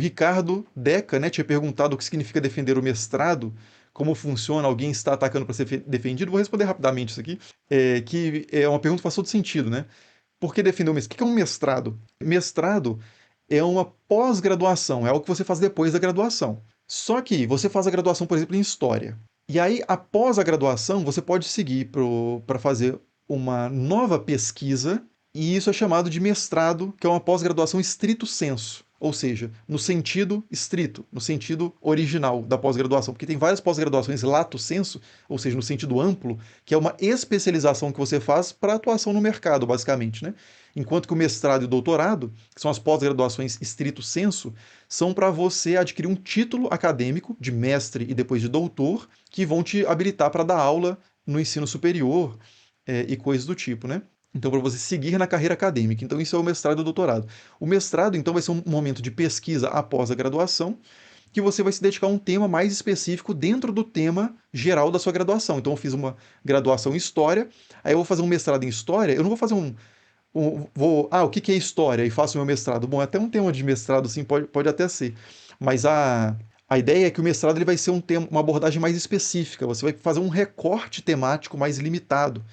Ricardo Deca, né, tinha perguntado o que significa defender o mestrado, como funciona, alguém está atacando para ser defendido. Vou responder rapidamente isso aqui, que é uma pergunta que faz todo sentido, né? Por que defender o mestrado? O que é um mestrado? Mestrado é uma pós-graduação, é algo que você faz depois da graduação. Só que você faz a graduação, por exemplo, em História. E aí, após a graduação, você pode seguir para fazer uma nova pesquisa, e isso é chamado de mestrado, que é uma pós-graduação estrito sensu. Ou seja, no sentido estrito, no sentido original da pós-graduação. Porque tem várias pós-graduações lato sensu, ou seja, no sentido amplo, que é uma especialização que você faz para atuação no mercado, basicamente, né? Enquanto que o mestrado e o doutorado, que são as pós-graduações estrito sensu, são para você adquirir um título acadêmico de mestre e depois de doutor, que vão te habilitar para dar aula no ensino superior e coisas do tipo, né? Então, para você seguir na carreira acadêmica. Então, isso é o mestrado e o doutorado. O mestrado, então, vai ser um momento de pesquisa após a graduação, que você vai se dedicar a um tema mais específico dentro do tema geral da sua graduação. Então, eu fiz uma graduação em História, aí eu vou fazer um mestrado em História, eu não vou fazer o que é História e faço o meu mestrado. Bom, até um tema de mestrado, sim, pode até ser. Mas a ideia é que o mestrado ele vai ser uma abordagem mais específica, você vai fazer um recorte temático mais limitado.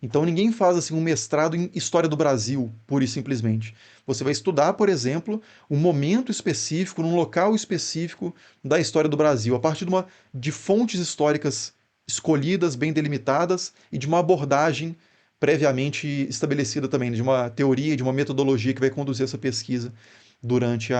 Então ninguém faz assim um mestrado em História do Brasil, pura e simplesmente. Você vai estudar, por exemplo, um momento específico, num local específico da história do Brasil, a partir de fontes históricas escolhidas, bem delimitadas, e de uma abordagem previamente estabelecida também, de uma teoria, de uma metodologia que vai conduzir essa pesquisa durante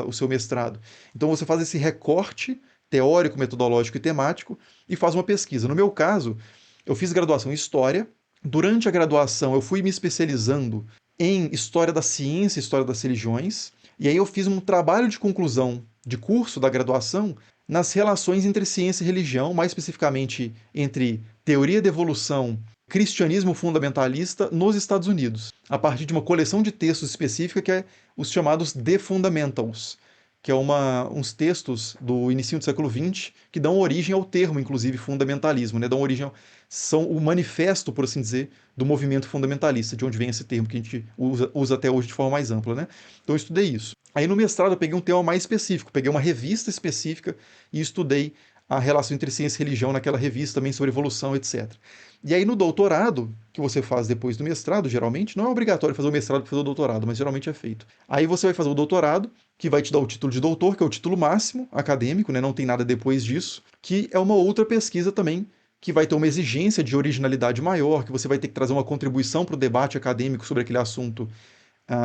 o seu mestrado. Então você faz esse recorte teórico, metodológico e temático e faz uma pesquisa. No meu caso, eu fiz graduação em História. Durante a graduação, eu fui me especializando em História da Ciência e História das Religiões, e aí eu fiz um trabalho de conclusão de curso da graduação nas relações entre ciência e religião, mais especificamente entre teoria da evolução, cristianismo fundamentalista nos Estados Unidos, a partir de uma coleção de textos específica que é os chamados The Fundamentals, que é uns textos do início do século XX que dão origem ao termo, inclusive, fundamentalismo, né? Dão origem, são o manifesto, por assim dizer, do movimento fundamentalista, de onde vem esse termo que a gente usa até hoje de forma mais ampla, né? Então eu estudei isso. Aí no mestrado eu peguei um tema mais específico, peguei uma revista específica e estudei a relação entre ciência e religião naquela revista, também sobre evolução, etc. E aí no doutorado, que você faz depois do mestrado, geralmente, não é obrigatório fazer o mestrado para fazer o doutorado, mas geralmente é feito. Aí você vai fazer o doutorado, que vai te dar o título de doutor, que é o título máximo acadêmico, né? Não tem nada depois disso, que é uma outra pesquisa também, que vai ter uma exigência de originalidade maior, que você vai ter que trazer uma contribuição para o debate acadêmico sobre aquele assunto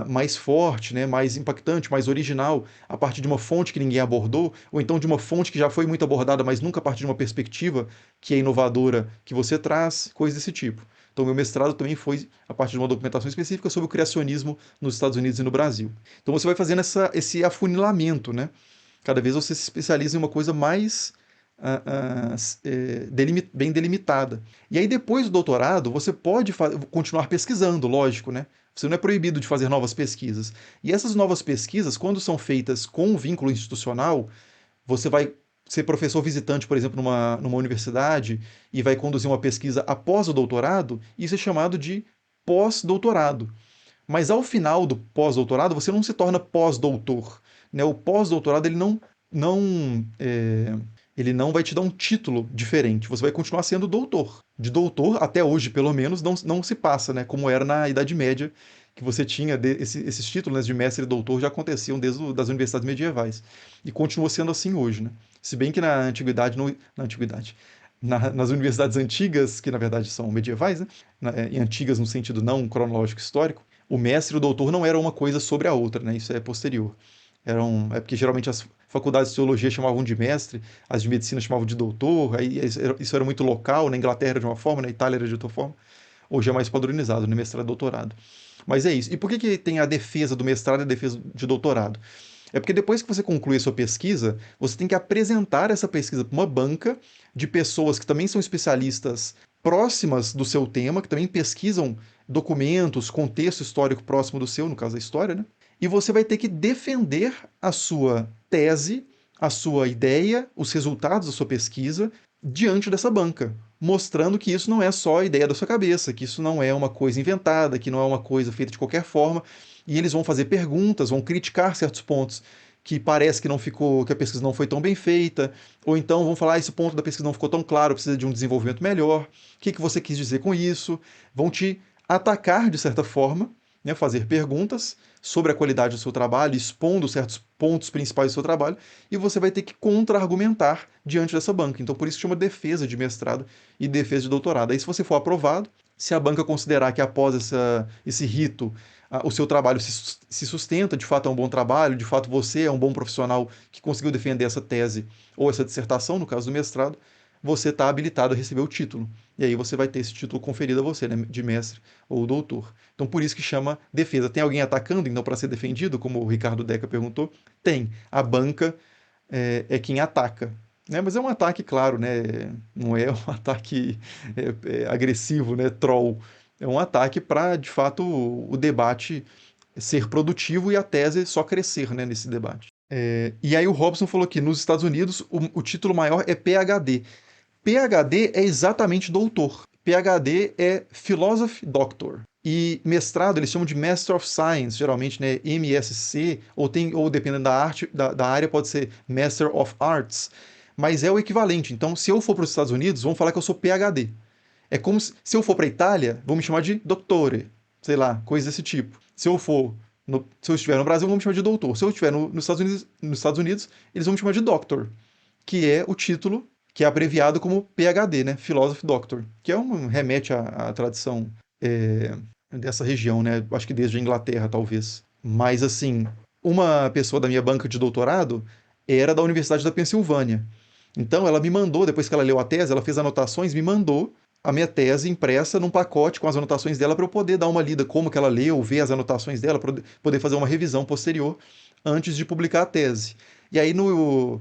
mais forte, né, mais impactante, mais original, a partir de uma fonte que ninguém abordou, ou então de uma fonte que já foi muito abordada, mas nunca a partir de uma perspectiva que é inovadora que você traz, coisas desse tipo. Então, meu mestrado também foi a partir de uma documentação específica sobre o criacionismo nos Estados Unidos e no Brasil. Então, você vai fazendo esse afunilamento, né? Cada vez você se especializa em uma coisa mais bem delimitada. E aí, depois do doutorado, você pode continuar pesquisando, lógico, né? Você não é proibido de fazer novas pesquisas. E essas novas pesquisas, quando são feitas com um vínculo institucional, você vai ser professor visitante, por exemplo, numa universidade e vai conduzir uma pesquisa após o doutorado, isso é chamado de pós-doutorado. Mas ao final do pós-doutorado, você não se torna pós-doutor, né? O pós-doutorado ele não vai te dar um título diferente. Você vai continuar sendo doutor. De doutor, até hoje, pelo menos, não se passa, né? Como era na Idade Média, que você tinha esses títulos, né, de mestre e doutor já aconteciam desde das universidades medievais. E continua sendo assim hoje, né? Se bem que na antiguidade, nas universidades antigas, que na verdade são medievais, né? E antigas no sentido não cronológico histórico, o mestre e o doutor não eram uma coisa sobre a outra, né? Isso é posterior. É porque geralmente as faculdades de teologia chamavam de mestre, as de medicina chamavam de doutor, aí isso era muito local, na Inglaterra era de uma forma, na Itália era de outra forma. Hoje é mais padronizado, no mestrado e doutorado. Mas é isso. E por que tem a defesa do mestrado e a defesa de doutorado? É porque depois que você conclui a sua pesquisa, você tem que apresentar essa pesquisa para uma banca de pessoas que também são especialistas próximas do seu tema, que também pesquisam documentos, contexto histórico próximo do seu, no caso da história, né? E você vai ter que defender a sua tese, a sua ideia, os resultados da sua pesquisa diante dessa banca, mostrando que isso não é só a ideia da sua cabeça, que isso não é uma coisa inventada, que não é uma coisa feita de qualquer forma, e eles vão fazer perguntas, vão criticar certos pontos que parece que não ficou, que a pesquisa não foi tão bem feita, ou então vão falar, esse ponto da pesquisa não ficou tão claro, precisa de um desenvolvimento melhor, o que que você quis dizer com isso? Vão te atacar de certa forma, né, fazer perguntas sobre a qualidade do seu trabalho, expondo certos pontos principais do seu trabalho, e você vai ter que contra-argumentar diante dessa banca. Então, por isso que chama defesa de mestrado e defesa de doutorado. Aí, se você for aprovado, se a banca considerar que após esse rito o seu trabalho se sustenta, de fato é um bom trabalho, de fato você é um bom profissional que conseguiu defender essa tese ou essa dissertação, no caso do mestrado, você está habilitado a receber o título. E aí você vai ter esse título conferido a você, né, de mestre ou doutor. Então por isso que chama defesa. Tem alguém atacando, então, para ser defendido, como o Ricardo Deca perguntou? Tem. A banca é quem ataca. Né? Mas é um ataque, claro, né? Não é um ataque agressivo, né? Troll. É um ataque para, de fato, o debate ser produtivo e a tese só crescer, né, nesse debate. E aí o Robson falou que nos Estados Unidos o título maior é PhD. PhD é exatamente doutor. PhD é Philosophy Doctor. E mestrado eles chamam de Master of Science, geralmente, né, MSc, ou dependendo da arte, da área, pode ser Master of Arts. Mas é o equivalente. Então, se eu for para os Estados Unidos, vão falar que eu sou PhD. É como se eu for para a Itália, vão me chamar de dottore, sei lá, coisa desse tipo. Se eu estiver no Brasil, vão me chamar de doutor. Se eu estiver nos Estados Unidos, eles vão me chamar de doctor, que é o título que é abreviado como PhD, né? Philosophy Doctor, que remete à tradição dessa região, né? Acho que desde a Inglaterra, talvez. Mas, assim, uma pessoa da minha banca de doutorado era da Universidade da Pensilvânia. Então, ela me mandou, depois que ela leu a tese, ela fez anotações, me mandou a minha tese impressa num pacote com as anotações dela para eu poder dar uma lida como que ela leu, ver as anotações dela, para poder fazer uma revisão posterior antes de publicar a tese. E aí no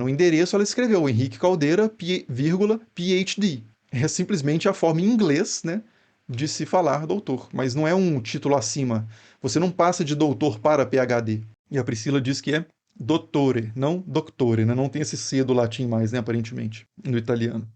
endereço ela escreveu Henrique Caldeira, PhD. É simplesmente a forma em inglês, né, de se falar doutor, mas não é um título acima. Você não passa de doutor para PhD. E a Priscila diz que é dottore, não doctore, né? Não tem esse C do latim mais, né, aparentemente, no italiano.